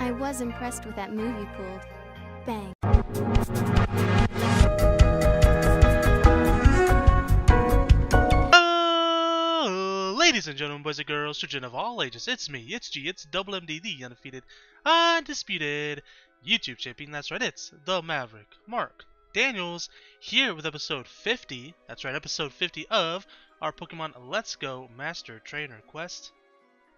I was impressed with that move you pulled. Bang. Ladies and gentlemen, boys and girls, children of all ages, it's me, it's G, it's Double MD, the undefeated, undisputed YouTube champion. That's right, it's the Maverick, Mark Daniels, here with episode 50, that's right, episode 50 of our Pokemon Let's Go Master Trainer Quest.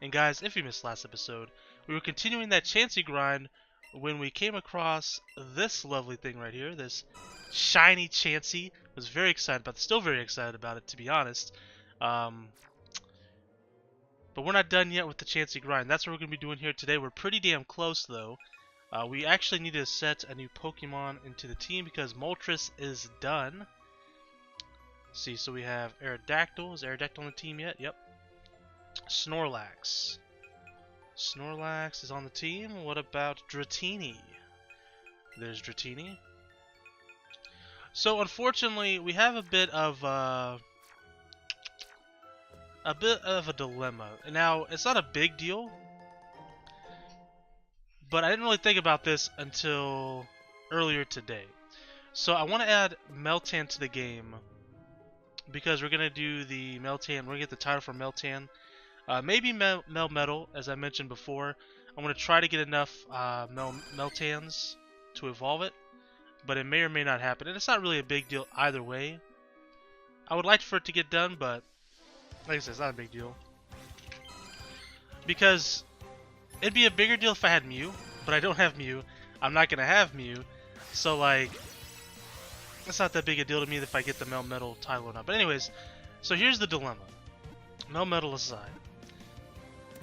And guys, if you missed last episode, we were continuing that Chansey grind when we came across this lovely thing right here, this shiny Chansey. Was very excited about it, still very excited about it, to be honest. But we're not done yet with the Chansey grind. That's what we're going to be doing here today. We're pretty damn close, though. We actually need to set a new Pokemon into the team because Moltres is done. Let's see, so we have Aerodactyl. Is Aerodactyl on the team yet? Yep. Snorlax. Snorlax is on the team. What about Dratini? There's Dratini. So, unfortunately, we have a bit of a dilemma. Now, it's not a big deal, but I didn't really think about this until earlier today. So I want to add Meltan to the game because we're going to do the Meltan, we're going to get the title for Meltan. Maybe Melmetal, as I mentioned before. I'm going to try to get enough Meltans to evolve it, but it may or may not happen. And it's not really a big deal either way. I would like for it to get done, but like I said, it's not a big deal. Because it'd be a bigger deal if I had Mew, but I don't have Mew. I'm not going to have Mew. So, like, it's not that big a deal to me if I get the Melmetal title or not. But anyways, so here's the dilemma. Melmetal aside.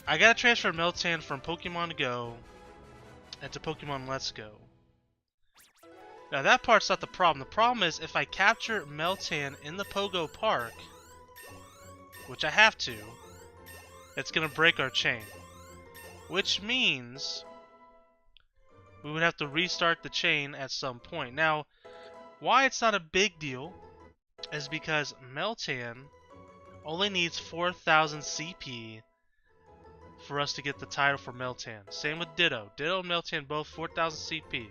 I got to transfer Meltan from Pokemon Go into Pokemon Let's Go. Now, that part's not the problem. The problem is if I capture Meltan in the Pogo Park, which I have to, it's going to break our chain. Which means we would have to restart the chain at some point. Now, why it's not a big deal is because Meltan only needs 4,000 CP for us to get the title for Meltan. Same with Ditto. Ditto and Meltan both 4,000 CP.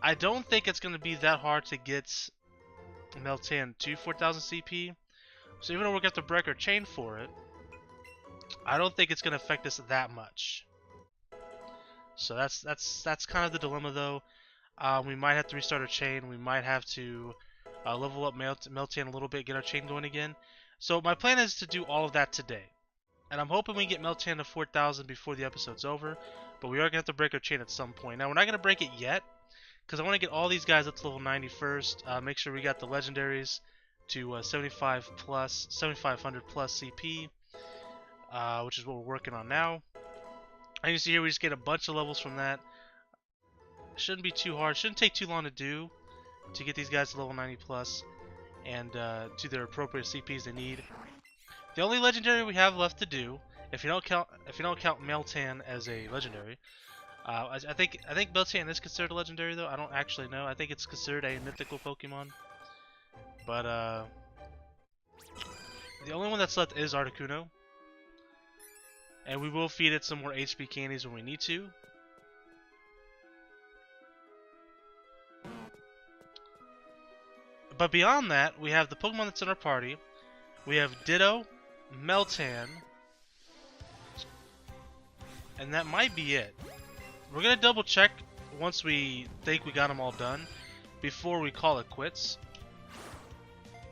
I don't think it's going to be that hard to get Meltan to 4,000 CP, so even though we're going to have to break our chain for it, I don't think it's going to affect us that much. So that's kind of the dilemma, though. We might have to restart our chain. We might have to level up Meltan a little bit, get our chain going again. So my plan is to do all of that today, and I'm hoping we get Meltan to 4,000 before the episode's over. But we are going to have to break our chain at some point. Now we're not going to break it yet, because I want to get all these guys up to level 90 first. Make sure we got the legendaries to 7,500 plus CP, which is what we're working on now. And you see here, we just get a bunch of levels from that. Shouldn't be too hard. Shouldn't take too long to do to get these guys to level 90 plus and to their appropriate CPs they need. The only legendary we have left to do, if you don't count Meltan as a legendary. I think Meltan is considered a legendary, though. I don't actually know. I think it's considered a mythical Pokemon. But the only one that's left is Articuno, and we will feed it some more HP candies when we need to. But beyond that, we have the Pokemon that's in our party. We have Ditto, Meltan, and that might be it. We're going to double check once we think we got them all done before we call it quits.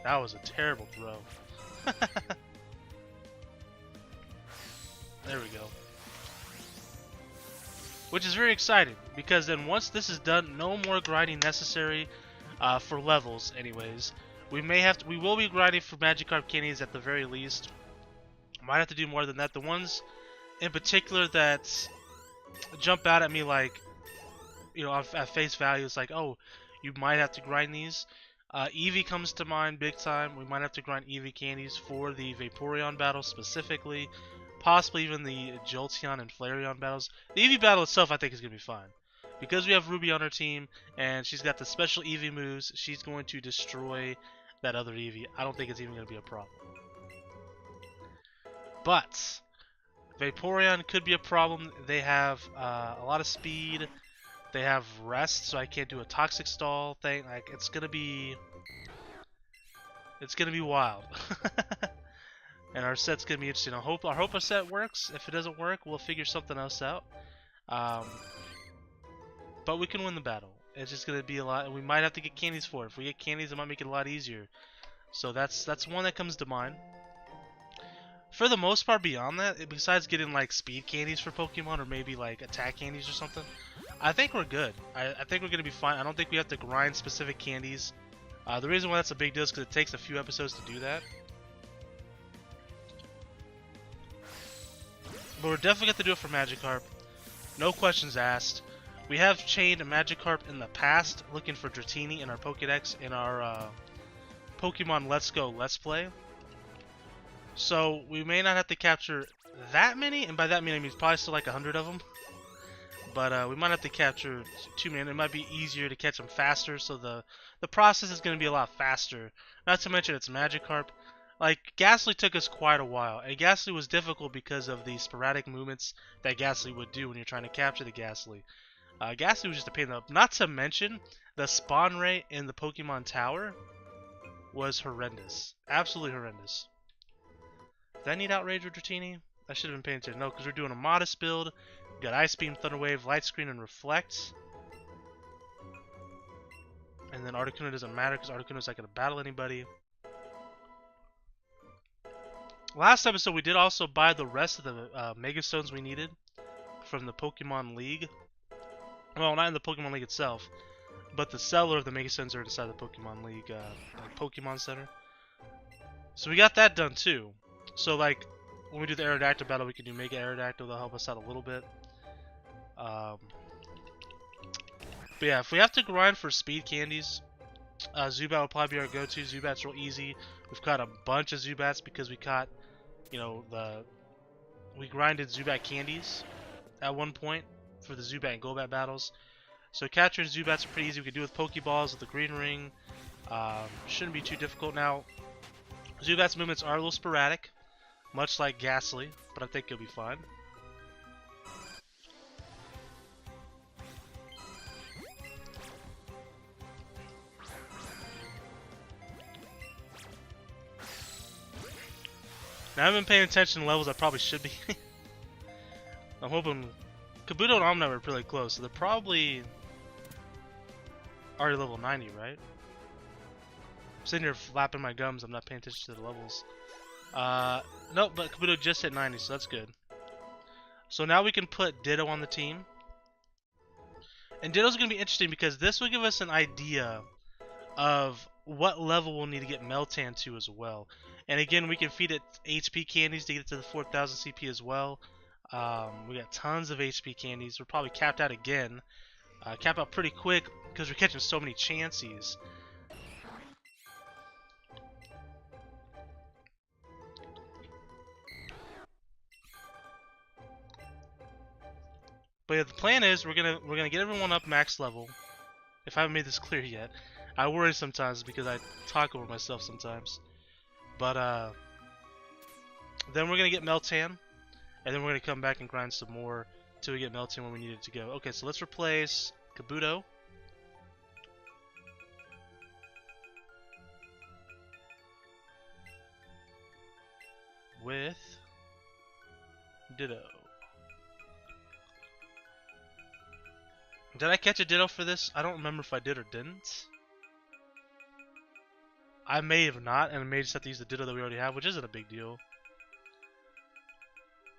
That was a terrible throw. There we go. Which is very exciting because then once this is done, no more grinding necessary for levels anyways. We will be grinding for Magikarp candies at the very least. Might have to do more than that. The ones in particular that jump out at me, like, you know, at face value, it's like, oh, you might have to grind these. Eevee comes to mind big time. We might have to grind Eevee candies for the Vaporeon battle specifically, possibly even the Jolteon and Flareon battles. The Eevee battle itself I think is going to be fine because we have Ruby on our team and she's got the special Eevee moves. She's going to destroy that other Eevee. I don't think it's even going to be a problem. But Vaporeon could be a problem. They have a lot of speed. They have rest, so I can't do a toxic stall thing. Like it's gonna be wild. And our set's gonna be interesting. I hope our set works. If it doesn't work, we'll figure something else out. But we can win the battle. It's just gonna be a lot. We might have to get candies for it. If we get candies, it might make it a lot easier. So that's one that comes to mind. For the most part, beyond that, besides getting like speed candies for Pokemon or maybe like attack candies or something, I think we're good. I think we're gonna be fine. I don't think we have to grind specific candies. The reason why that's a big deal is because it takes a few episodes to do that. But we're definitely going to do it for Magikarp. No questions asked. We have chained Magikarp in the past, looking for Dratini in our Pokedex in our Pokemon Let's Go Let's Play. So we may not have to capture that many, and by that I mean probably still like 100 of them. But we might have to capture too many. It might be easier to catch them faster, so the process is going to be a lot faster. Not to mention it's Magikarp. Like, Ghastly took us quite a while, and Ghastly was difficult because of the sporadic movements that Ghastly would do when you're trying to capture the Ghastly. Ghastly was just a pain in the butt. Not to mention, the spawn rate in the Pokemon Tower was horrendous. Absolutely horrendous. Did I need Outrage or Dratini? I should have been paying attention. No, because we're doing a modest build. We got Ice Beam, Thunder Wave, Light Screen, and Reflect. And then Articuno doesn't matter because Articuno's not going to battle anybody. Last episode, we did also buy the rest of the Mega Stones we needed from the Pokemon League. Well, not in the Pokemon League itself, but the seller of the Mega Stones are inside the Pokemon League Pokemon Center. So we got that done too. So like, when we do the Aerodactyl battle, we can do Mega Aerodactyl. That'll help us out a little bit. But yeah, if we have to grind for speed candies, Zubat will probably be our go-to. Zubat's real easy. We've caught a bunch of Zubats because we caught, we grinded Zubat candies at one point for the Zubat and Golbat battles. So capturing Zubats are pretty easy. We can do with Pokeballs with the Green Ring. Shouldn't be too difficult. Now, Zubat's movements are a little sporadic, much like Ghastly, but I think it'll be fine. Now, I haven't been paying attention to levels I probably should be. I'm hoping Kabuto and Omnight were really close, so they're probably already level 90, right? I'm sitting here flapping my gums, I'm not paying attention to the levels. Nope, but Kabuto just hit 90, so that's good. So now we can put Ditto on the team. And Ditto's going to be interesting because this will give us an idea of what level we'll need to get Meltan to as well. And again, we can feed it HP candies to get it to the 4000 CP as well. We got tons of HP candies. We're probably capped out again. Cap out pretty quick because we're catching so many Chanseys. But yeah, the plan is we're gonna get everyone up max level. If I haven't made this clear yet, I worry sometimes because I talk over myself sometimes. But then we're gonna get Meltan, and then we're gonna come back and grind some more till we get Meltan when we need it to go. Okay, so let's replace Kabuto. With Ditto. Did I catch a Ditto for this? I don't remember if I did or didn't. I may have not, and I may just have to use the Ditto that we already have, which isn't a big deal.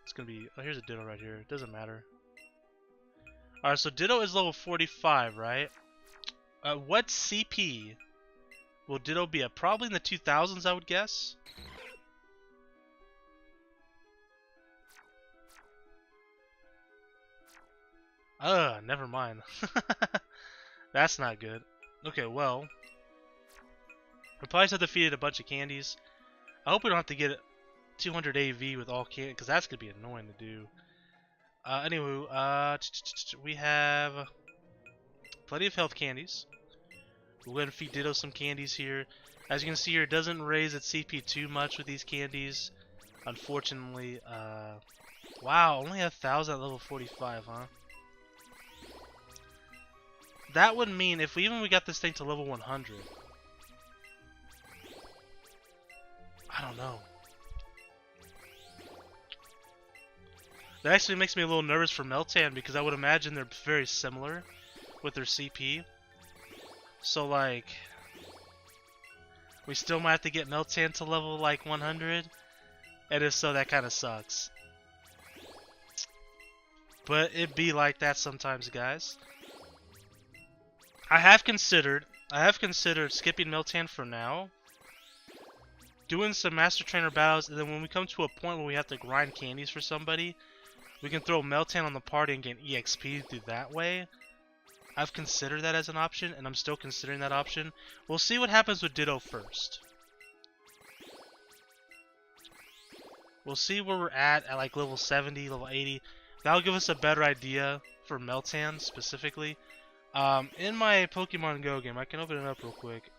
It's gonna be... oh, here's a Ditto right here. It doesn't matter. Alright, so Ditto is level 45, right? What CP will Ditto be at? Probably in the 2000s, I would guess. Never mind. That's not good. Okay, well. We probably just have defeated a bunch of candies. I hope we don't have to get 200 AV with all candy, because that's going to be annoying to do. Anyway, we have plenty of health candies. We'll go ahead and feed Ditto some candies here. As you can see here, it doesn't raise its CP too much with these candies. Unfortunately, Wow, only 1,000 at level 45, huh? That would mean if we got this thing to level 100. I don't know. That actually makes me a little nervous for Meltan because I would imagine they're very similar with their CP. So like, we still might have to get Meltan to level like 100. And if so, that kind of sucks. But it be like that sometimes, guys. I have considered skipping Meltan for now, doing some Master Trainer battles, and then when we come to a point where we have to grind candies for somebody, we can throw Meltan on the party and get EXP through that way. I've considered that as an option, and I'm still considering that option. We'll see what happens with Ditto first. We'll see where we're at like level 70, level 80. That'll give us a better idea for Meltan specifically. In my Pokemon Go game, I can open it up real quick.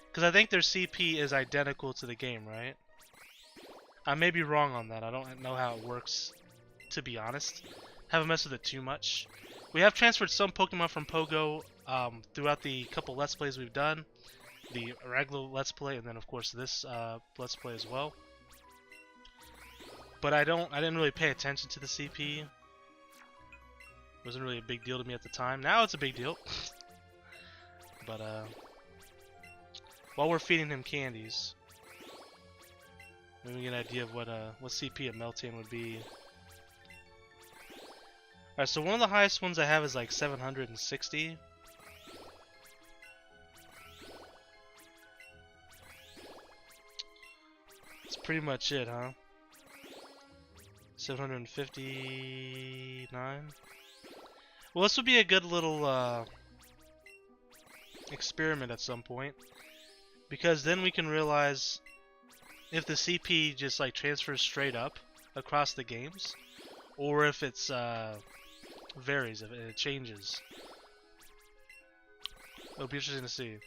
Because I think their CP is identical to the game, right? I may be wrong on that. I don't know how it works, to be honest. Haven't messed with it too much. We have transferred some Pokemon from Pogo throughout the couple Let's Plays we've done. The regular Let's Play, and then of course this Let's Play as well. But I didn't really pay attention to the CP. It wasn't really a big deal to me at the time. Now it's a big deal. But while we're feeding him candies, maybe we get an idea of what CP a Meltan would be. Alright, so one of the highest ones I have is like 760. That's pretty much it, huh? 759. Well, this would be a good little experiment at some point, because then we can realize if the CP just like transfers straight up across the games, or if it's varies, if it changes. It'll be interesting to see.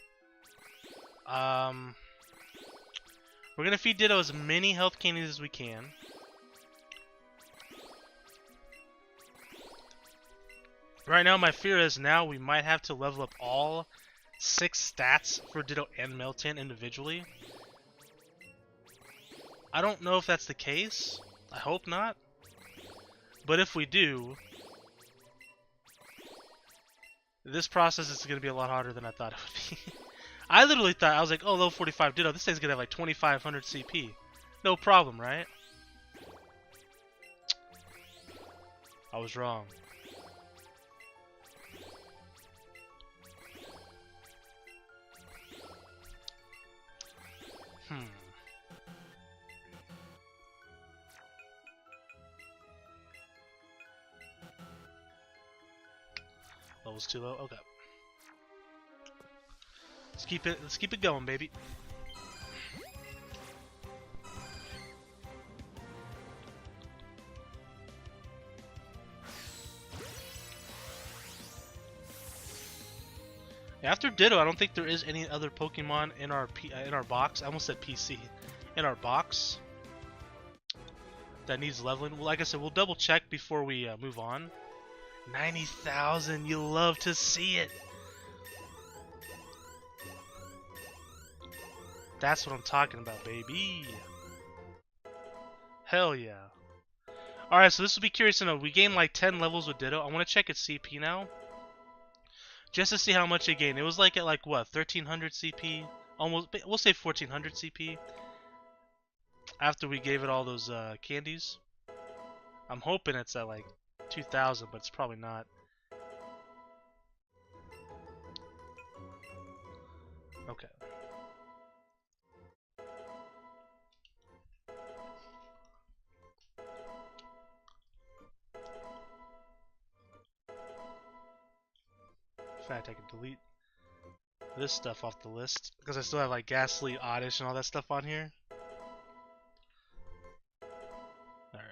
We're gonna feed Ditto as many health candies as we can. Right now, my fear is now we might have to level up all 6 stats for Ditto and Meltan individually. I don't know if that's the case. I hope not. But if we do, this process is going to be a lot harder than I thought it would be. I literally thought, I was like, oh, level 45 Ditto, this thing's going to have like 2500 CP. No problem, right? I was wrong. Level's too low. Okay. Let's keep it going, baby. After Ditto, I don't think there is any other Pokemon in our box. I almost said PC. In our box that needs leveling. Like I said, we'll double check before we move on. 90,000, you love to see it. That's what I'm talking about, baby. Hell yeah. Alright, so this will be curious to know. We gained like 10 levels with Ditto. I want to check its CP now, just to see how much it gained. It was like at like what, 1300 CP? Almost, we'll say 1400 CP. After we gave it all those candies. I'm hoping it's at like 2000, but it's probably not. Okay. In fact, I can delete this stuff off the list because I still have like Ghastly, Oddish, and all that stuff on here. Alright.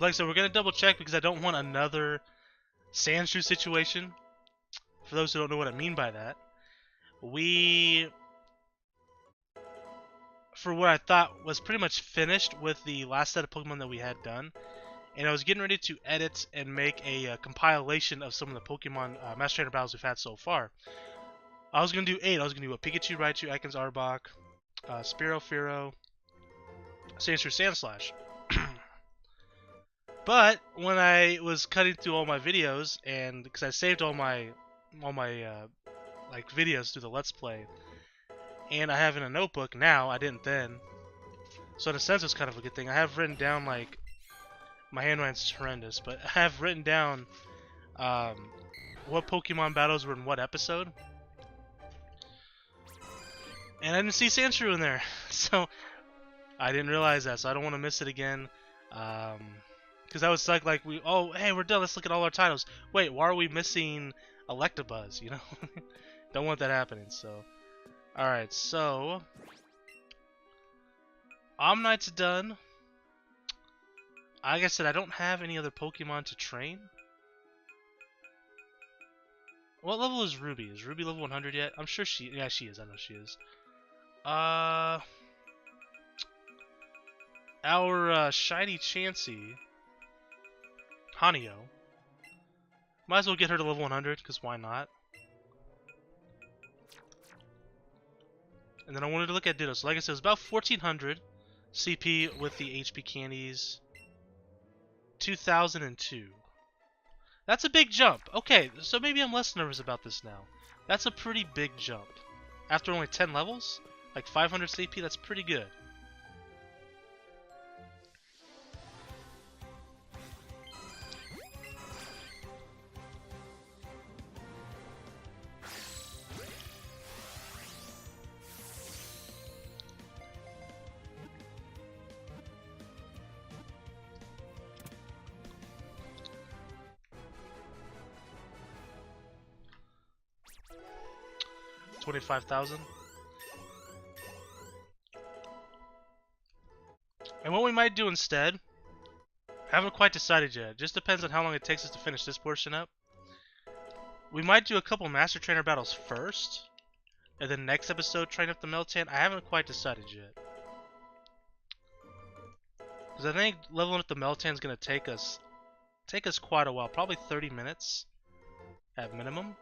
Like I said, we're going to double check because I don't want another Sandshoe situation. For those who don't know what I mean by that, we for what I thought was pretty much finished with the last set of Pokemon that we had done. And I was getting ready to edit and make a compilation of some of the Pokemon Master Trainer battles we've had so far. I was going to do 8. I was going to do a Pikachu, Raichu, Ekans, Arbok, Spearow, Fearow, Sandshrew, Sandslash. But when I was cutting through all my videos, and because I saved all my like videos through the Let's Play, and I have in a notebook now, I didn't then. So in a sense, it's kind of a good thing. I have written down, like, my handwriting's horrendous, but I have written down what Pokemon battles were in what episode. And I didn't see Sandshrew in there, so I didn't realize that, so I don't want to miss it again. Because that was like oh, hey, we're done, let's look at all our titles. Wait, why are we missing Electabuzz, you know? Don't want that happening, so. Alright, so Omnite's done. Like I said, I don't have any other Pokemon to train. What level is Ruby? Is Ruby level 100 yet? I'm sure she is. I know she is. Our shiny Chansey, Hanyo. Might as well get her to level 100, because why not? And then I wanted to look at Ditto. So like I said, it's about 1400 CP with the HP candies. 2002. That's a big jump. Okay, so maybe I'm less nervous about this now. That's a pretty big jump. After only 10 levels? Like 500 CP, that's pretty good. $25,000. And what we might do instead, haven't quite decided yet. Just depends on how long it takes us to finish this portion up. We might do a couple Master Trainer battles first, and then next episode train up the Meltan. I haven't quite decided yet. Because I think leveling up the Meltan is going to take us quite a while, probably 30 minutes at minimum.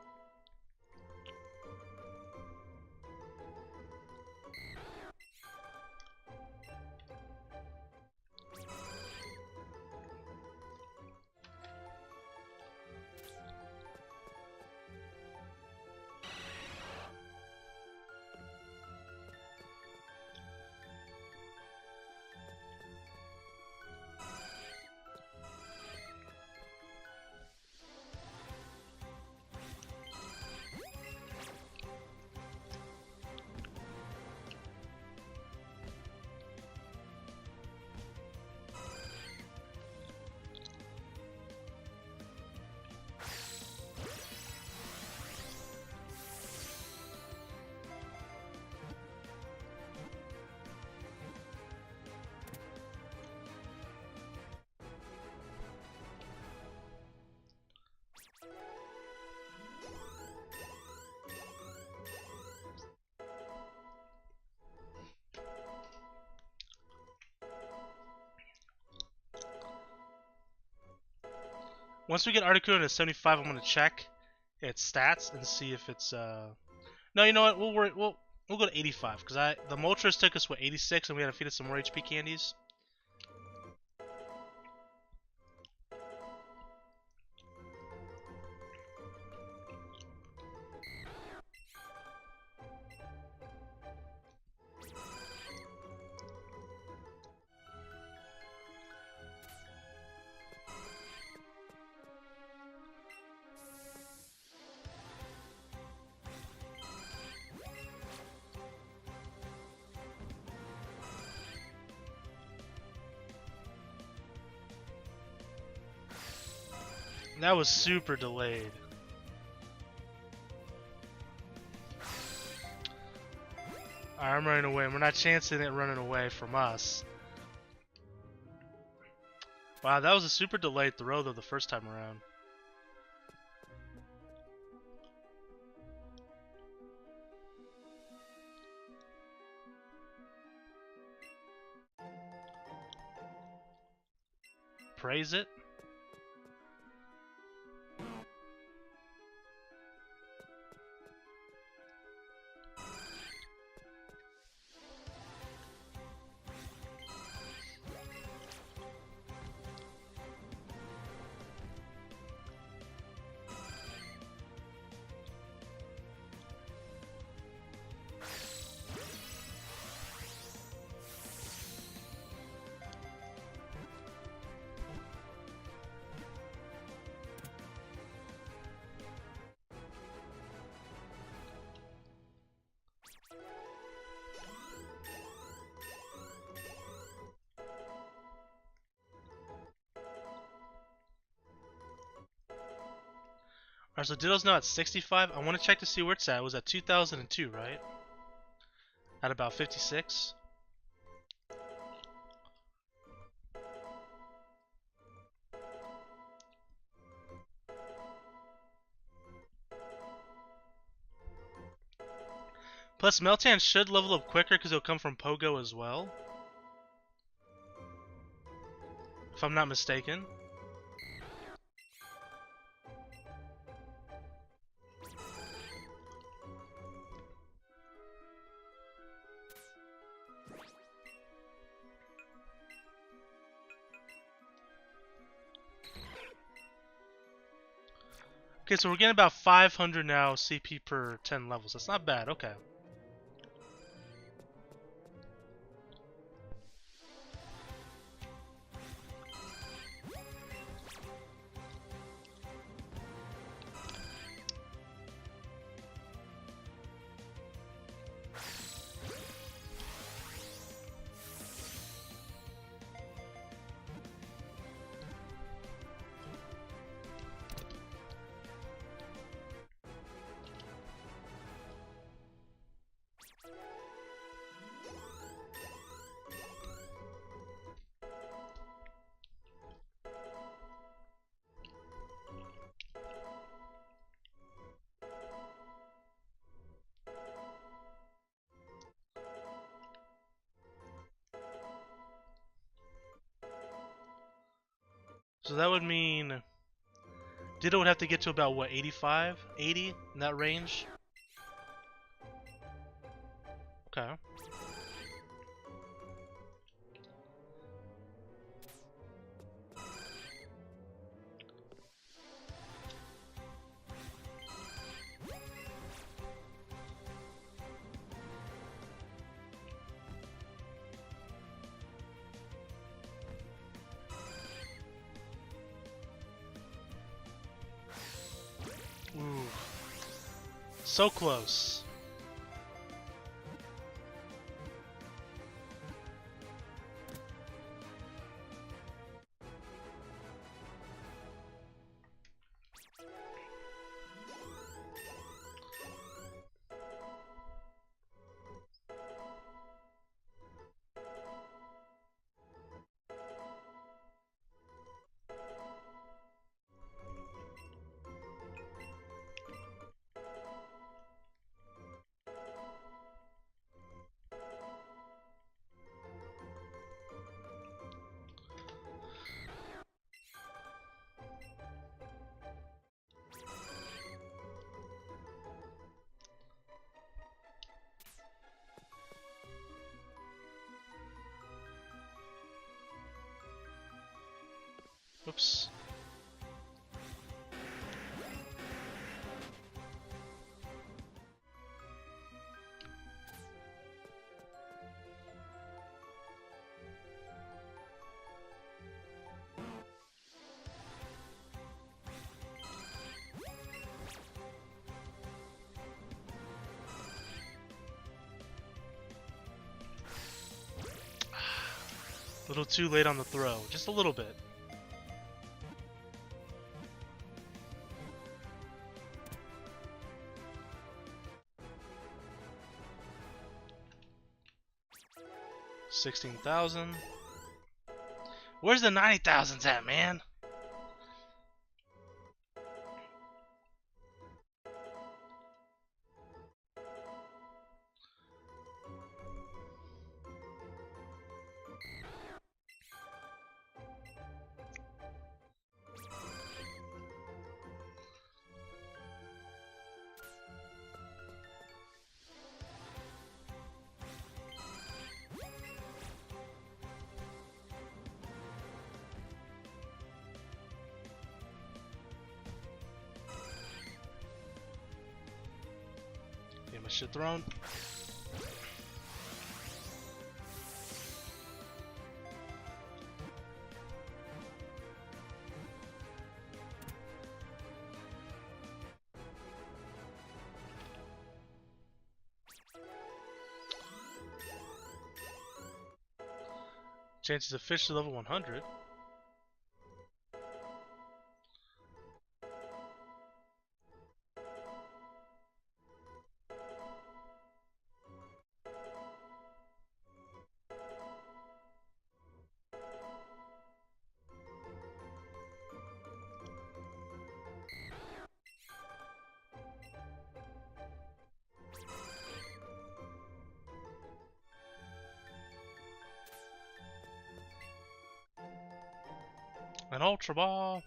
Once we get Articuno to 75, I'm gonna check its stats and see if it's No, you know what? We'll go to 85 because the Moltres took us what 86, and we had to feed it some more HP candies. That was super delayed. Alright, I'm running away. We're not chancing it running away from us. Wow, that was a super delayed throw though the first time around. praise it. Alright, so Ditto's now at 65. I want to check to see where it's at. It was at 2002, right? At about 56. Plus, Meltan should level up quicker because it'll come from Pogo as well. If I'm not mistaken. Okay, so we're getting about 500 now CP per 10 levels. That's not bad, okay. So that would mean Ditto would have to get to about, what, 85? 80? In that range? Okay. Ooh. So close. Oops. A little too late on the throw. Just a little bit. $16,000. Where's the 90,000s at, man? my shit thrown. Chances of fish to level 100. An Ultra Ball.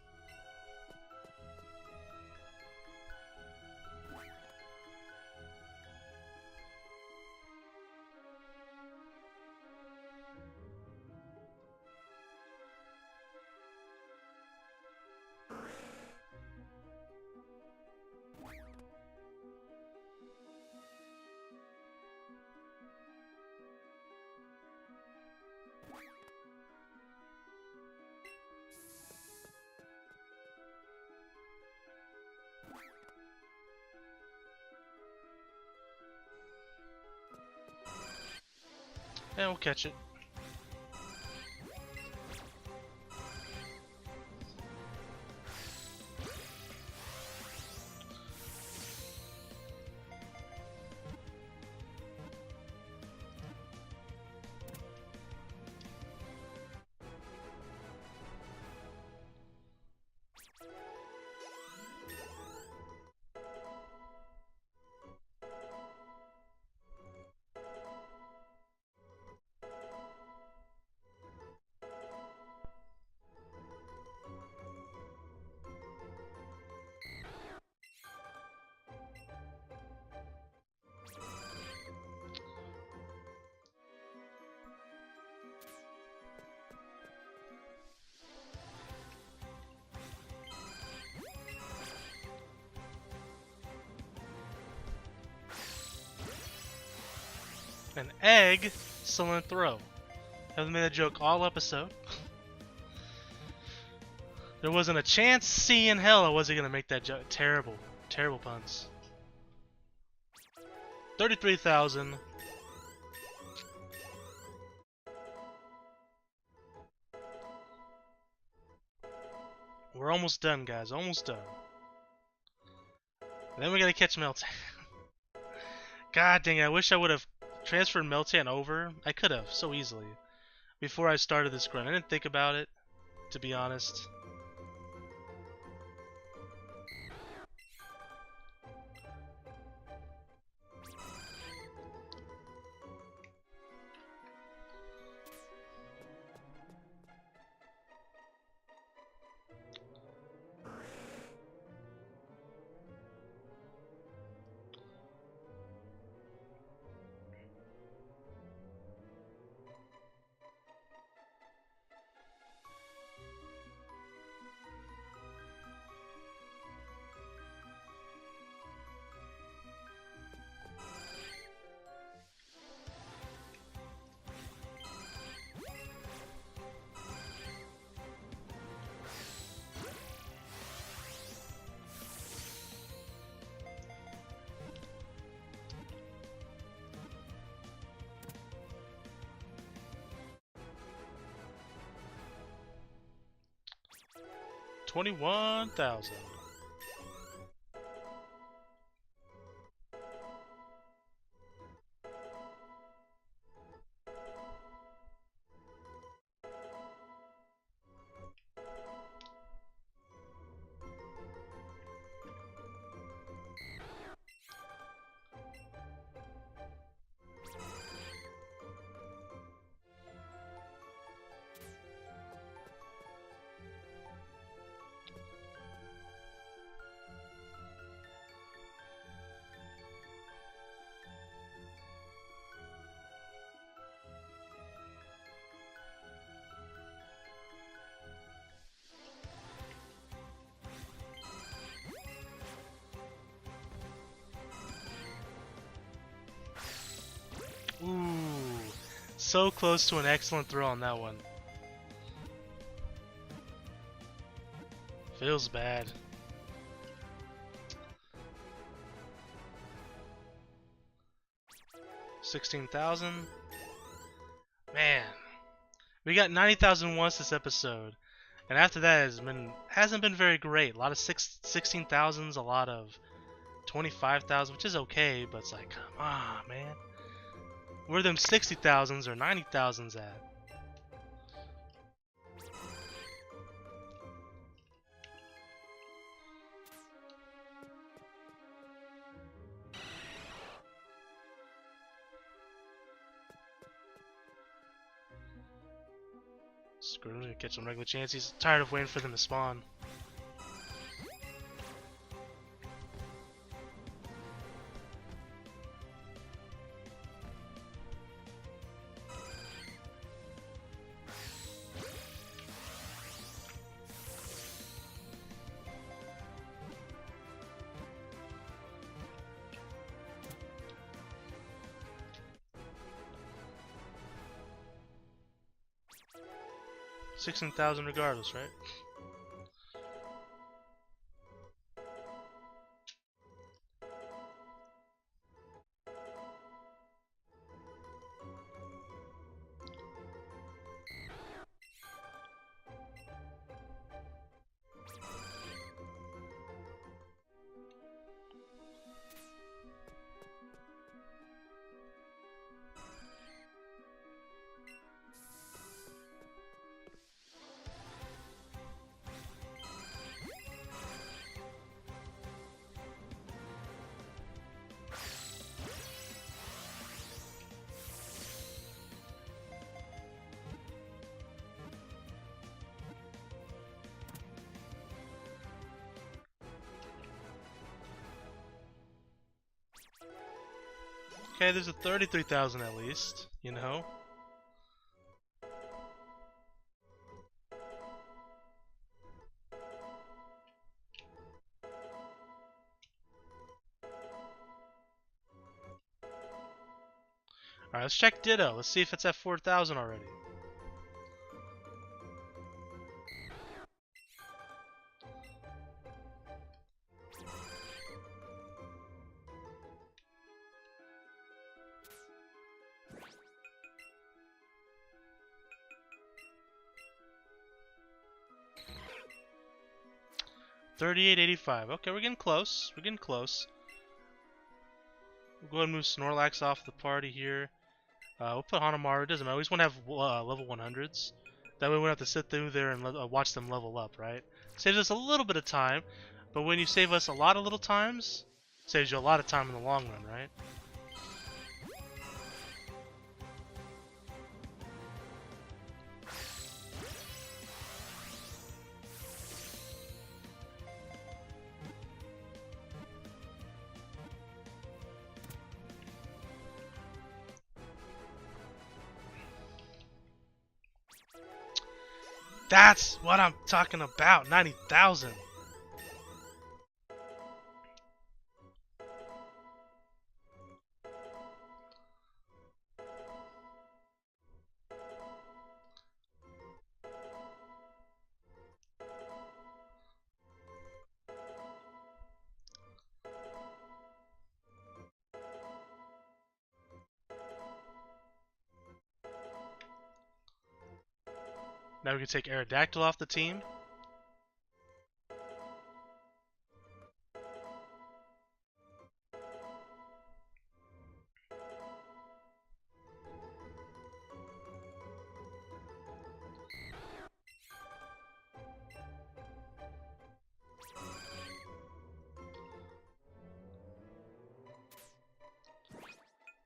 And we'll catch it. An egg still in throw. Haven't made a joke all episode. There wasn't a chance in hell I wasn't gonna make that joke. Terrible, terrible puns. 33,000. We're almost done, guys. Almost done. Then we gotta catch Meltan. God dang it, I wish I would have transferred Meltan over. I could have, so easily. Before I started this run. I didn't think about it, to be honest. $21,000. So close to an excellent throw on that one. Feels bad. $16,000. Man, we got 90,000 once this episode, and after that hasn't been very great. A lot of 16,000s, a lot of 25,000, which is okay, but it's like, come on, man. Where them 60,000s or 90,000s at? Screw them, catch some regular Chanseys. Tired of waiting for them to spawn. $16,000 regardless, right? Okay, there's a 33,000 at least, you know? Alright, let's check Ditto. Let's see if it's at 4,000 already. $38.85. Okay, we're getting close. We're getting close. We'll go ahead and move Snorlax off the party here. We'll put Hanamaru. Doesn't matter. We just want to have level 100s. That way we don't have to sit through there and watch them level up, right? Saves us a little bit of time, but when you save us a lot of little times, saves you a lot of time in the long run, right? That's what I'm talking about. 90,000. Now we can take Aerodactyl off the team.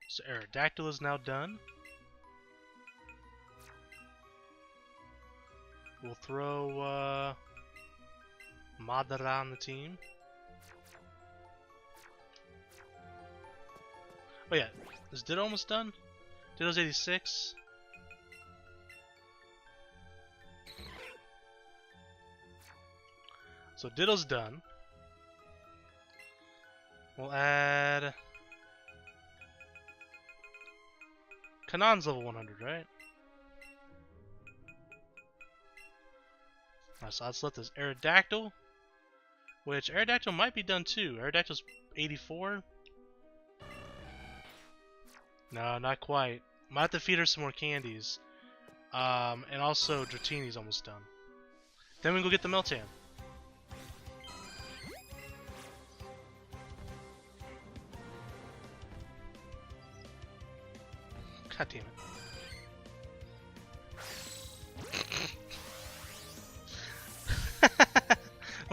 So Aerodactyl is now done. We'll throw Madara on the team. Oh yeah, is Ditto almost done? Ditto's 86. So Ditto's done. We'll add Kanan's level 100, right? Alright, so let's let this Aerodactyl, which Aerodactyl might be done too. Aerodactyl's 84. No, not quite. Might have to feed her some more candies. And also Dratini's almost done. Then we can go get the Meltan. God damn it.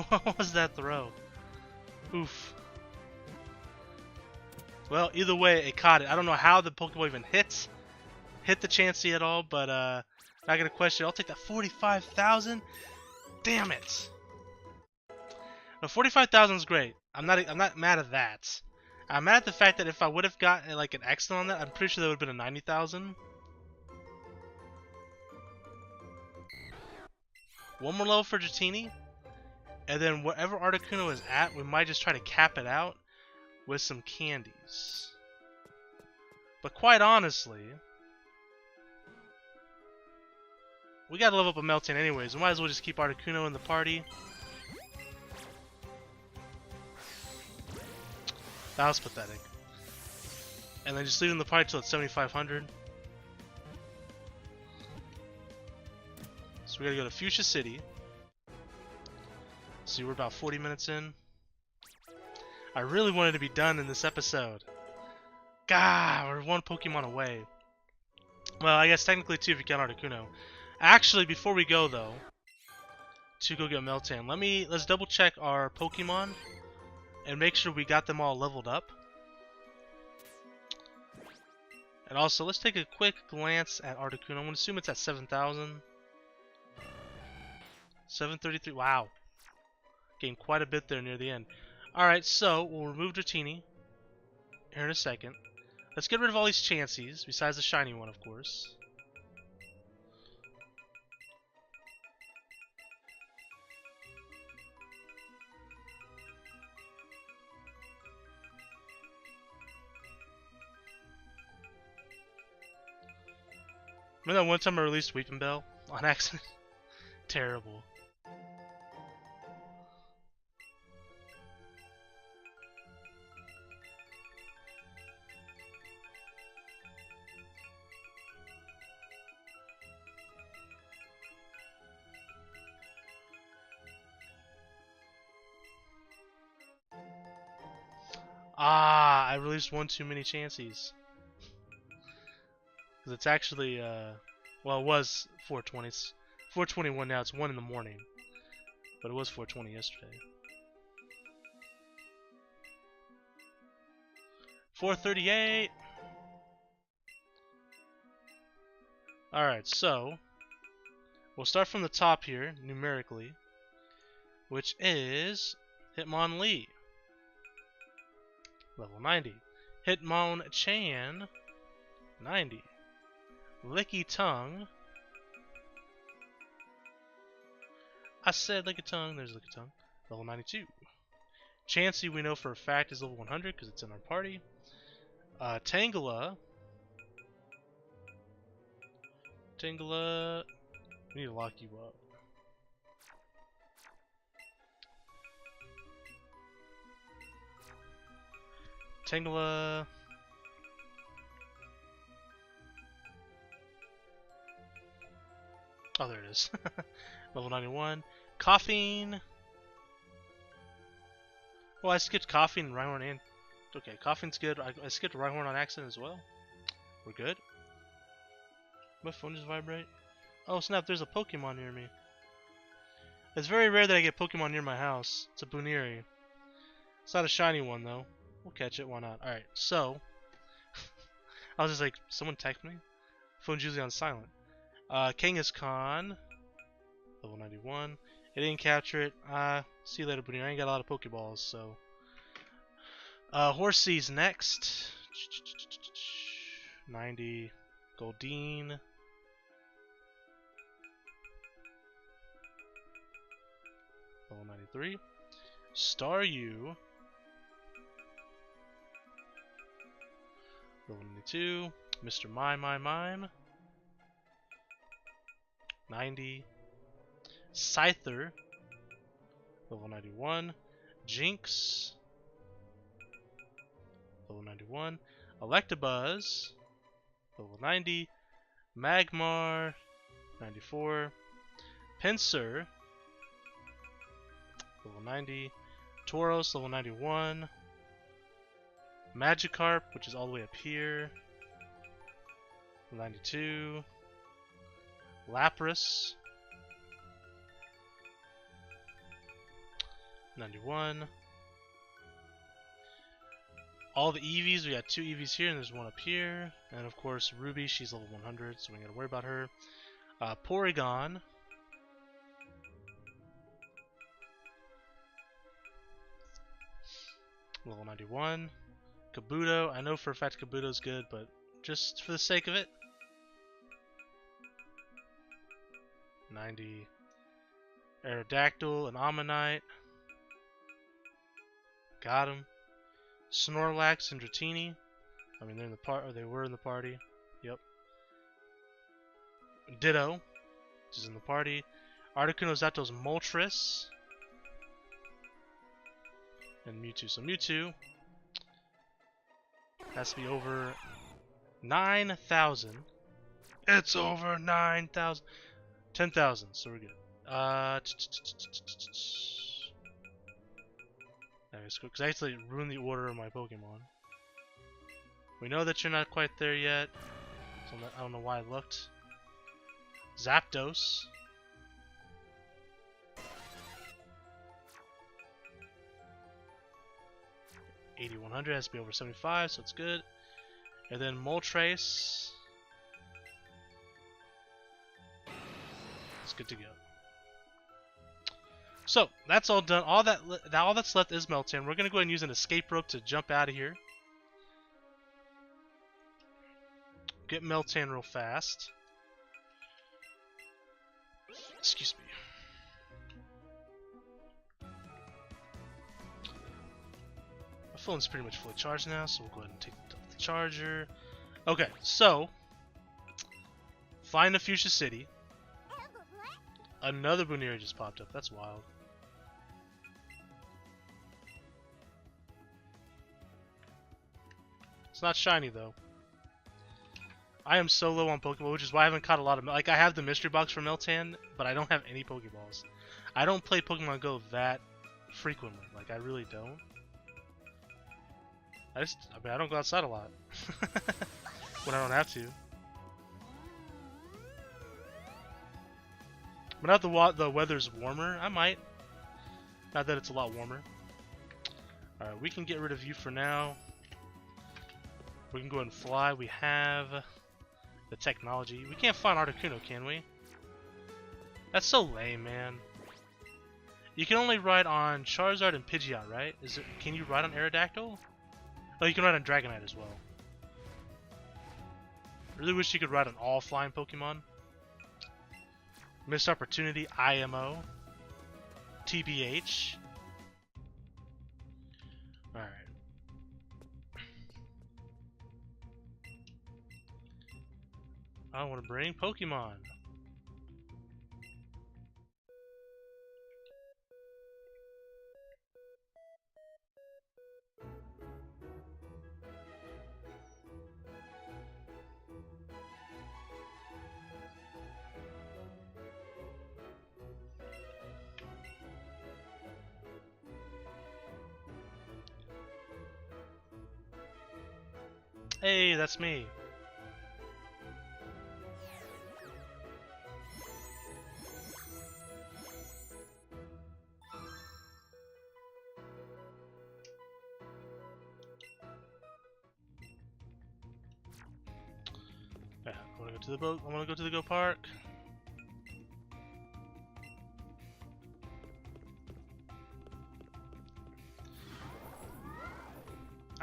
What was that throw? Oof. Well, either way, it caught it. I don't know how the Pokeball even hit the Chansey at all, but not gonna question it. I'll take that 45,000. Damn it. No, 45,000 is great. I'm not mad at that. I'm mad at the fact that if I would have gotten like an excellent on that, I'm pretty sure that would have been a 90,000. One more level for Dratini, and then whatever Articuno is at, we might just try to cap it out with some candies. But quite honestly, we gotta level up a Meltan anyways. We might as well just keep Articuno in the party. That was pathetic. And then just leave it in the party till it's 7,500. So we gotta go to Fuchsia City. See, we're about 40 minutes in. I really wanted to be done in this episode. God, we're one Pokemon away. Well, I guess technically two if you count Articuno. Actually, before we go though, to go get Meltan, let's double check our Pokemon and make sure we got them all leveled up. And also, let's take a quick glance at Articuno. I'm gonna assume it's at 7,000. 733. Wow, gained quite a bit there near the end. All right, so we'll remove Dratini here in a second. Let's get rid of all these Chanseys, besides the shiny one, of course. Remember that one time I released Weeping Bell on accident? Terrible. Ah, I released one too many Chanseys. Because it's actually, well, it was 420. It's 421 now. It's 1 in the morning. But it was 420 yesterday. 438! Alright, so we'll start from the top here, numerically, which is Hitmonlee. Level 90. Hitmonchan, 90. Lickitung. I said Lickitung, there's Lickitung. Level 92. Chansey we know for a fact is level 100 because it's in our party. Tangela. Tangela. We need to lock you up. Tangela. Oh, there it is. Level 91. Coughing. Well, I skipped Coughing and Rhyhorn and... Okay, Coughing's good. I skipped Rhyhorn on accident as well. We're good. My phone just vibrate. Oh snap, there's a Pokemon near me. It's very rare that I get Pokemon near my house. It's a Booneri. It's not a shiny one though. We'll catch it, why not? Alright, so... I was just like, someone text me? Phone's usually on silent. Kangaskhan. Level 91. It didn't capture it. See you later, Booneri. I ain't got a lot of Pokeballs, so... Horsey's next. 90. Goldeen. Level 93. Staryu. Level 92. Mr. Mime. 90. Scyther. Level 91. Jinx. Level 91. Electabuzz. Level 90. Magmar. 94. Pinsir. Level 90. Tauros. Level 91. Magikarp, which is all the way up here. 92. Lapras. 91. All the Eevees, we got 2 Eevees here, and there's 1 up here. And of course, Ruby, she's level 100, so we ain't gotta worry about her. Porygon. Level 91. Kabuto, I know for a fact Kabuto's good, but just for the sake of it. 90. Aerodactyl and Ammonite. Got him. Snorlax and Dratini. I mean, they're in the part, or they were in the party. Yep. Ditto, which is in the party. Articuno Zapdos Moltres. And Mewtwo. So Mewtwo has to be over 9,000. It's over 9,000. 10,000, so we're good. Because I actually ruined the order of my Pokemon. We know that you're not quite there yet, so I don't know why I looked. Zapdos. $8,100 has to be over 75, so it's good. And then Moltres. It's good to go. So that's all done. All that's left is Meltan. We're gonna go ahead and use an escape rope to jump out of here. Get Meltan real fast. Excuse me. My phone's pretty much fully charged now, so we'll go ahead and take off the charger. Okay, so find the Fuchsia City. Another Buneary just popped up. That's wild. It's not shiny though. I am so low on Pokeball, which is why I haven't caught a lot of. Like, I have the mystery box for Meltan, but I don't have any Pokeballs. I don't play Pokemon Go that frequently. Like, I really don't. I mean, I don't go outside a lot when I don't have to. But now the weather's warmer, I might. Not that it's a lot warmer. Alright, we can get rid of you for now. We can go ahead and fly. We have the technology. We can't find Articuno, can we? That's so lame, man. You can only ride on Charizard and Pidgeot, right? Can you ride on Aerodactyl? Oh, you can ride on Dragonite as well. Really wish you could ride on all flying Pokemon. Missed opportunity, IMO. TBH. Alright. I want to bring Pokemon. Hey, that's me. Yeah, I want to go to the boat. I want to go to the Go Park.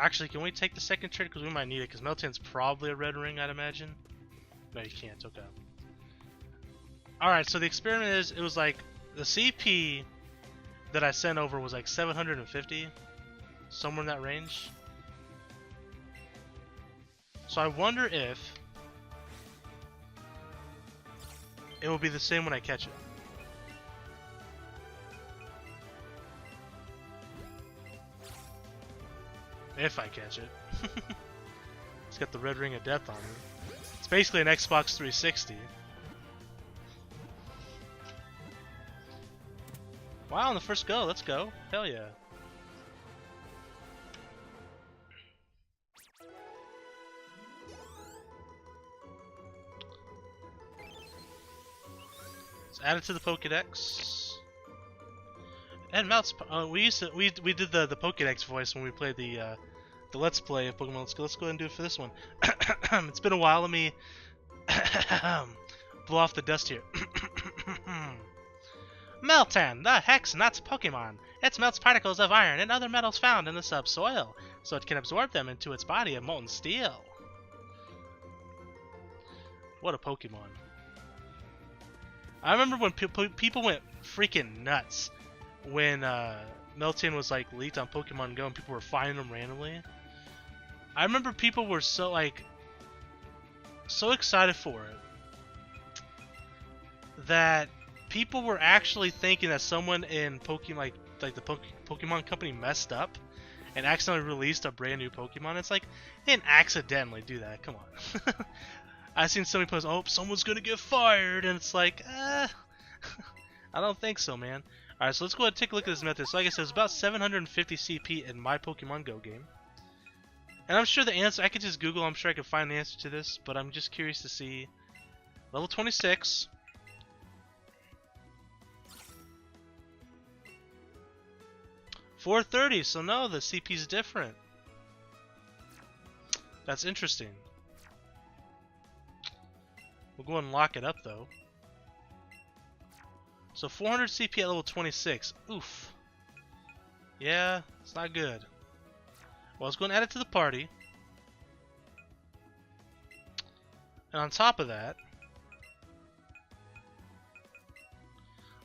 Actually, can we take the second trade? Because we might need it, because Meltan's probably a red ring, I'd imagine. No, you can't. Okay. Alright, so the experiment is, it was like, the CP that I sent over was like 750. Somewhere in that range. So I wonder if it will be the same when I catch it. If I catch it. It's got the red ring of death on it. It's basically an Xbox 360. Wow, on the first go, let's go. Hell yeah. Let's add it to the Pokedex. And mounts. We did the Pokedex voice when we played the Let's Play of Pokemon. Let's go ahead and do it for this one. It's been a while. Let me blow off the dust here. Meltan, the hex nuts Pokemon. It melts particles of iron and other metals found in the subsoil, so it can absorb them into its body of molten steel. What a Pokemon. I remember when people went freaking nuts when Meltan was like leaked on Pokemon Go and people were finding them randomly. I remember people were so excited for it that people were actually thinking that someone in Pokemon like the Pokemon company messed up and accidentally released a brand new Pokemon. It's like they didn't accidentally do that. Come on. I've seen somebody post, "Oh, someone's gonna get fired," and it's like, I don't think so, man. Alright, so let's go ahead and take a look at this method. So like I said, it's about 750 CP in my Pokemon Go game. And I'm sure the answer, I could just Google, I'm sure I could find the answer to this, but I'm just curious to see. Level 26. $430, so no, the CP is different. That's interesting. We'll go and lock it up though. So 400 CP at level 26. Oof. Yeah, it's not good. Well, let's go and add it to the party. And on top of that,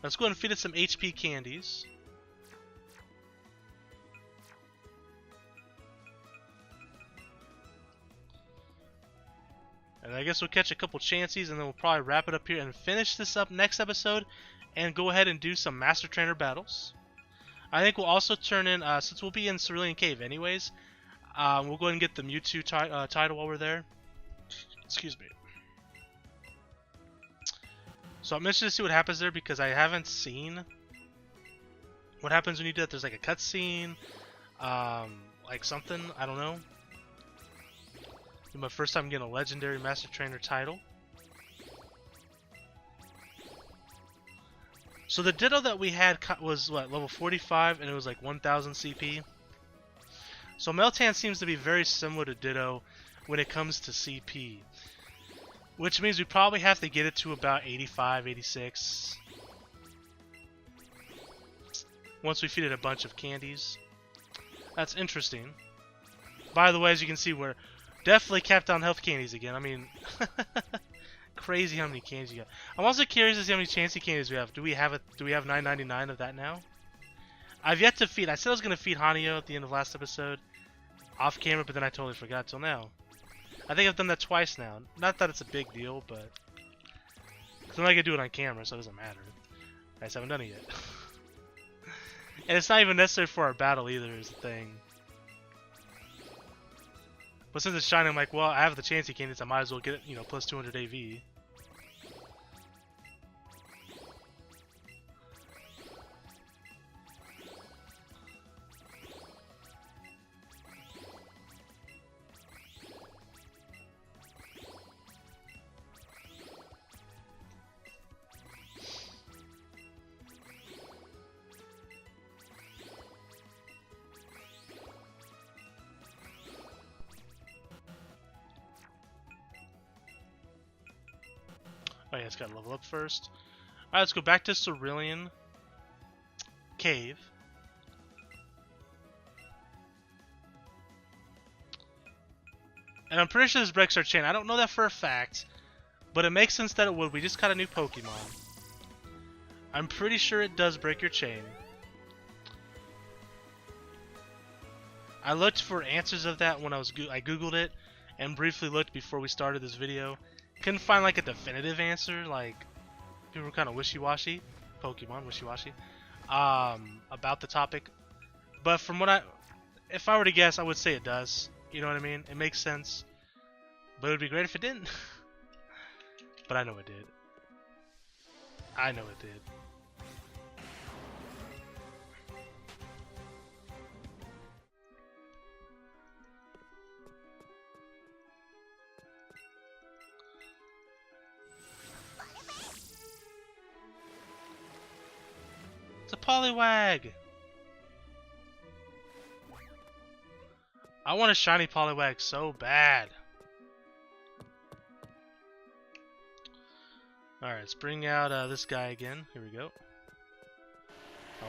let's go ahead and feed it some HP candies. And I guess we'll catch a couple Chanseys and then we'll probably wrap it up here and finish this up next episode and go ahead and do some Master Trainer battles. I think we'll also turn in, since we'll be in Cerulean Cave anyways, we'll go ahead and get the Mewtwo title while we're there. Excuse me. So I'm interested to see what happens there because I haven't seen what happens when you do that. There's like a cutscene, like something, I don't know. It's my first time getting a legendary Master Trainer title. So the Ditto that we had was what, level 45, and it was like 1000 CP. So Meltan seems to be very similar to Ditto when it comes to CP, which means we probably have to get it to about 85, 86 once we feed it a bunch of candies. That's interesting. By the way, as you can see, we're definitely capped on health candies again. I mean, crazy how many candies you got. I'm also curious to see how many Chansey candies we have. Do we have 999 of that now? I've yet to feed. I said I was gonna feed Hanyo at the end of last episode, off camera, but then I totally forgot till now. I think I've done that twice now. Not that it's a big deal, but I'm not gonna do it on camera, so it doesn't matter. I just haven't done it yet. And it's not even necessary for our battle either, is the thing. But since it's shiny, I'm like, well, I have the Chansey candies, I might as well get it, you know, plus 200 AV. Oh yeah, it's got to level up first. Alright, let's go back to Cerulean Cave. And I'm pretty sure this breaks our chain. I don't know that for a fact, but it makes sense that it would. We just got a new Pokemon. I'm pretty sure it does break your chain. I looked for answers of that when I googled it, and briefly looked before we started this video. Couldn't find like a definitive answer. Like people were kind of wishy-washy, Pokemon wishy-washy, about the topic. But from what if I were to guess, I would say it does. You know what I mean? It makes sense. But it would be great if it didn't. But I know it did. I know it did. It's a Poliwag! I want a shiny Poliwag so bad. Alright, let's bring out this guy again. Here we go.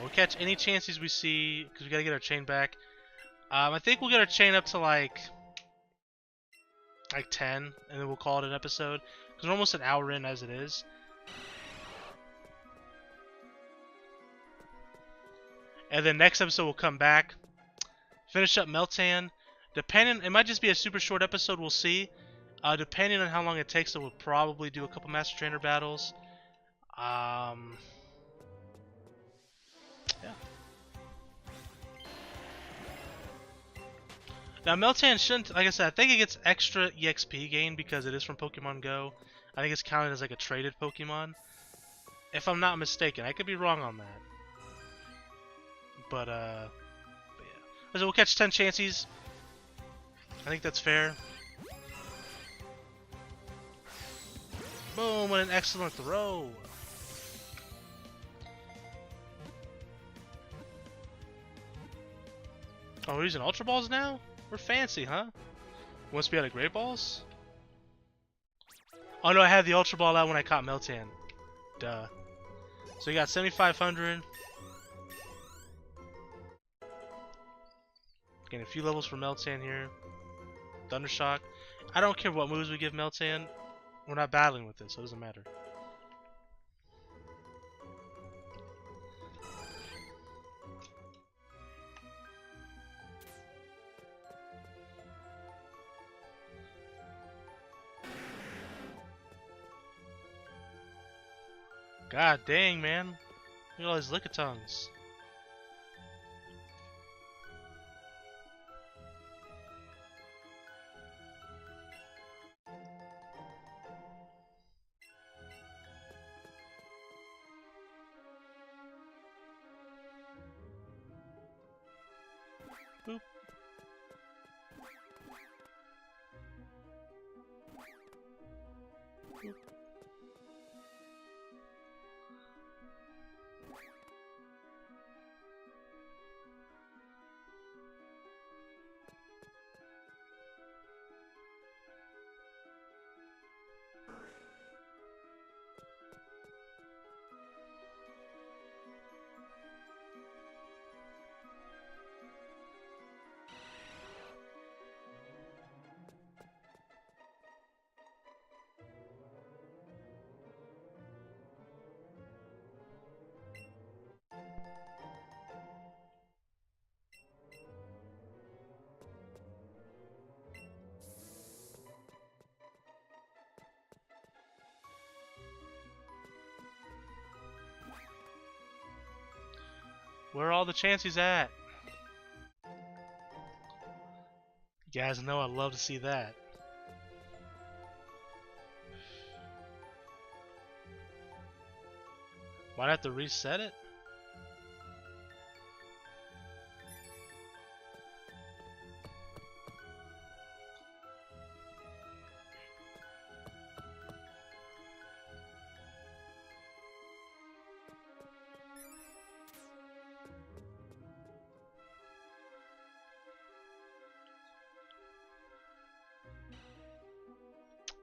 We'll catch any chances we see, because we gotta get our chain back. I think we'll get our chain up to like 10, and then we'll call it an episode. Because we're almost an hour in as it is. And then next episode we'll come back, finish up Meltan. Depending, it might just be a super short episode, we'll see. Depending on how long it takes, we'll probably do a couple Master Trainer battles. Yeah. Now Meltan shouldn't, like I said, I think it gets extra EXP gain because it is from Pokemon Go. I think it's counted as like a traded Pokemon, if I'm not mistaken. I could be wrong on that. But yeah. So we'll catch 10 Chanseys. I think that's fair. Boom, what an excellent throw. Oh, we're using Ultra Balls now? We're fancy, huh? Once we had a Great Balls? Oh no, I had the Ultra Ball out when I caught Meltan. Duh. So we got 7,500. Getting a few levels for Meltan here. Thundershock. I don't care what moves we give Meltan. We're not battling with it, so it doesn't matter. God dang, man. Look at all these Lickitungs. Boop. Boop. Where are all the Chanseys at? You guys know I'd love to see that. Might have to reset it?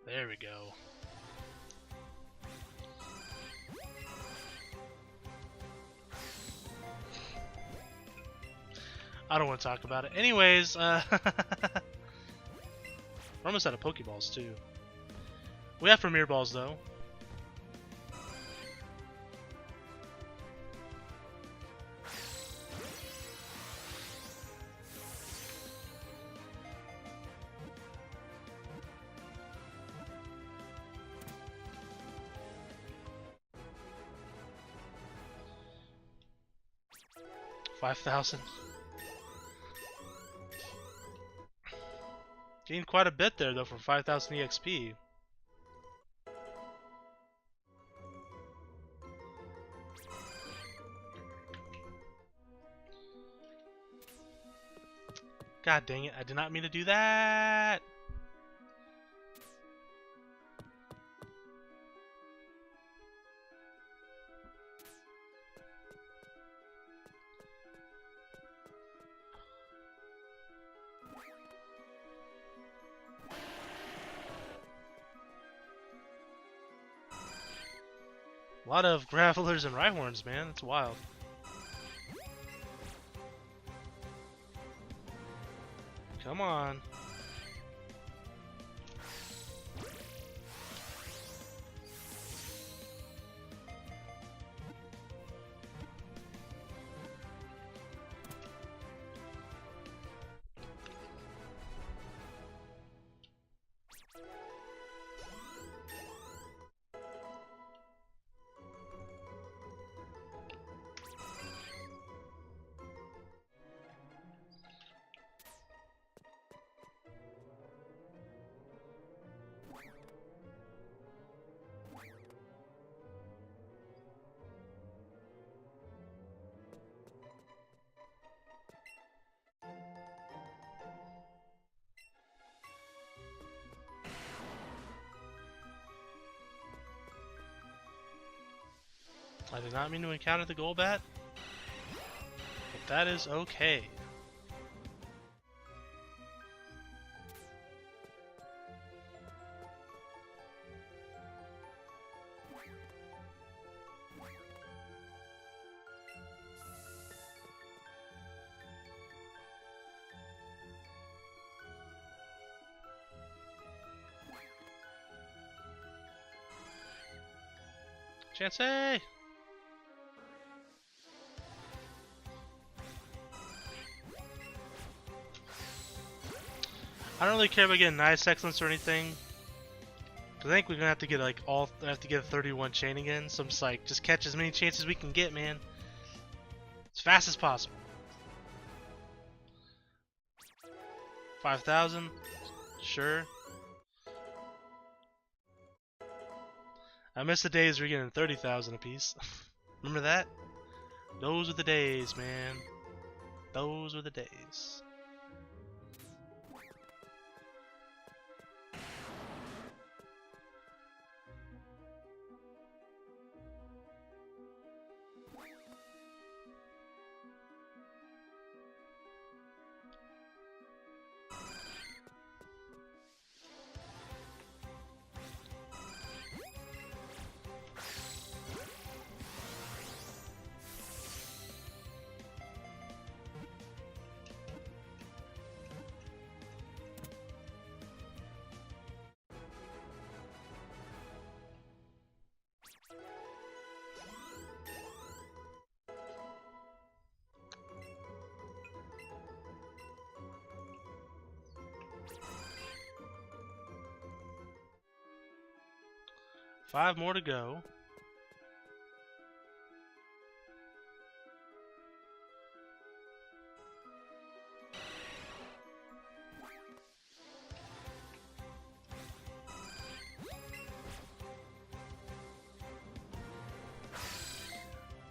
There we go. I don't want to talk about it. Anyways, we're almost out of Pokeballs too. We have Premier Balls though. 5,000. Gained quite a bit there though for 5,000 EXP. God dang it, I did not mean to do that! A lot of Gravelers and Rhyhorns, man. It's wild. Come on. I did not mean to encounter the Golbat, but that is okay. Chansey! I don't really care about getting Nice Excellence or anything. I think we're gonna have to get like I have to get a 31 chain again. So I'm just like, just catch as many chances as we can get, man. As fast as possible. 5,000? Sure. I miss the days where you're getting 30,000 apiece. Remember that? Those were the days, man. Those were the days. Five more to go.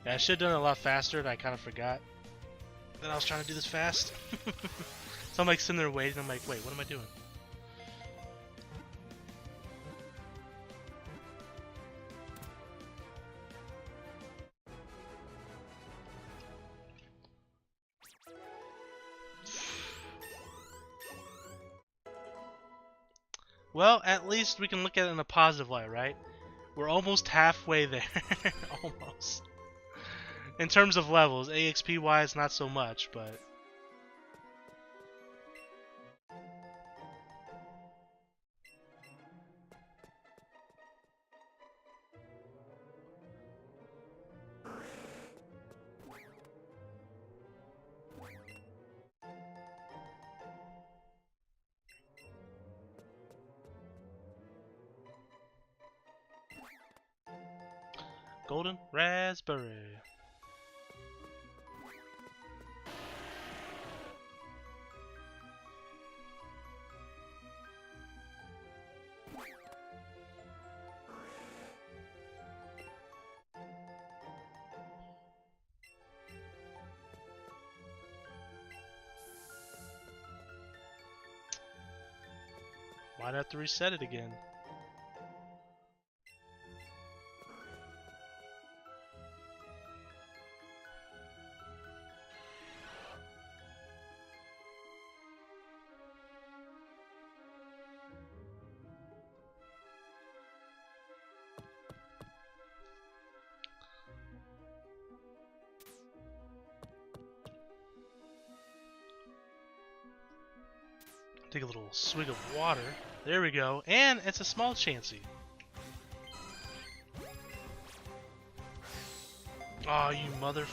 Yeah, I should have done it a lot faster, and I kind of forgot that I was trying to do this fast. So I'm like sitting there waiting, I'm like, wait, what am I doing? Well, at least we can look at it in a positive light, right? We're almost halfway there. Almost. In terms of levels, AXP wise, not so much, but. Golden Raspberry. Might have to reset it again. Take a little swig of water. There we go. And it's a small Chansey. Oh, you mother...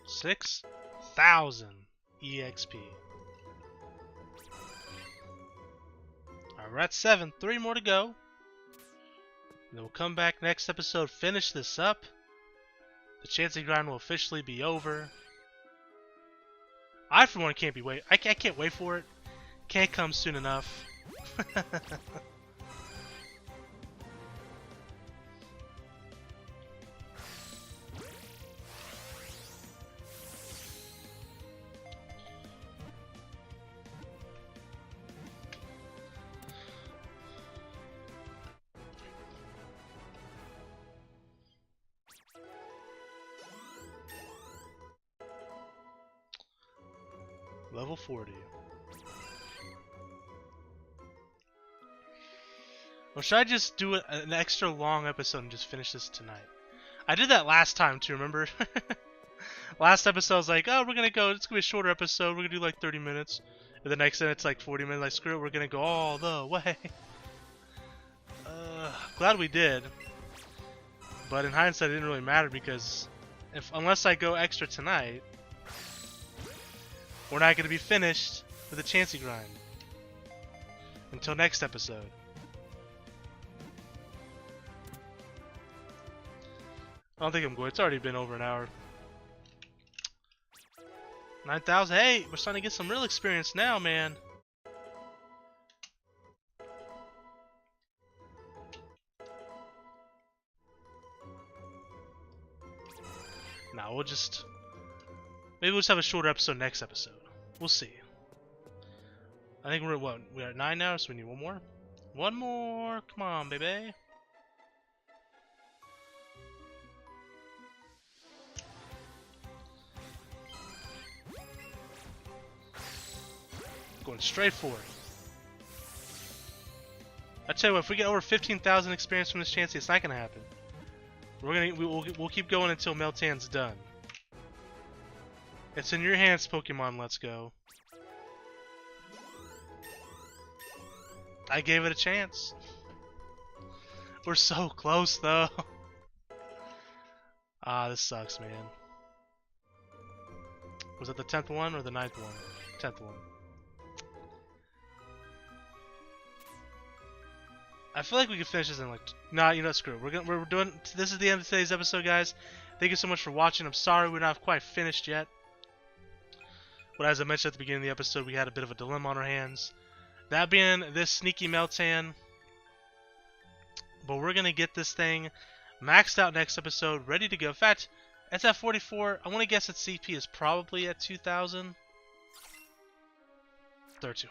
$6,000 EXP. Alright, we're at 7. 3 more to go. And then we'll come back next episode, finish this up. The Chansey grind will officially be over. I, for one, can't be wait. I can't wait for it. Can't come soon enough. Level 40. Or should I just do an extra long episode and just finish this tonight? I did that last time too, remember? Last episode I was like, oh, we're gonna go, it's gonna be a shorter episode, we're gonna do like 30 minutes. And the next time it's like 40 minutes, like screw it, we're gonna go all the way. Glad we did. But in hindsight it didn't really matter because unless I go extra tonight, we're not going to be finished with the Chansey grind until next episode. I don't think I'm going. It's already been over an hour. 9,000. Hey, we're starting to get some real experience now, man. Nah, we'll just... Maybe we'll just have a shorter episode next episode. We'll see. I think we're at what? We're at 9 now, so we need one more? One more! Come on, baby! Going straight for it. I tell you what, if we get over 15,000 experience from this Chansey, it's not gonna happen. We'll keep going until Meltan's done. It's in your hands, Pokemon. Let's go. I gave it a chance. We're so close, though. Ah, this sucks, man. Was it the 10th one or the 9th one? 10th one. I feel like we could finish this in like... Nah, you know, screw it. We're doing... This is the end of today's episode, guys. Thank you so much for watching. I'm sorry we're not quite finished yet. But as I mentioned at the beginning of the episode, we had a bit of a dilemma on our hands. That being this sneaky Meltan. But we're going to get this thing maxed out next episode, ready to go. In fact, it's at 44. I want to guess its CP is probably at 2,000. 32.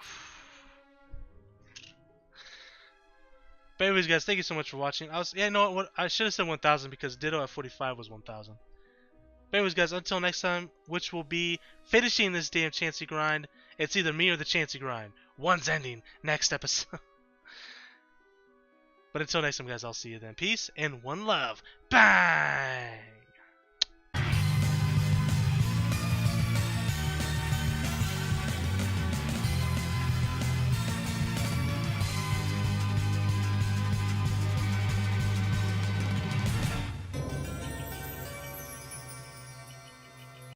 But anyways, guys, thank you so much for watching. You know what? I should have said 1,000 because Ditto at 45 was 1,000. But anyways, guys, until next time, which will be finishing this damn Chansey grind. It's either me or the Chansey grind. One's ending next episode. But until next time, guys, I'll see you then. Peace and one love. Bye!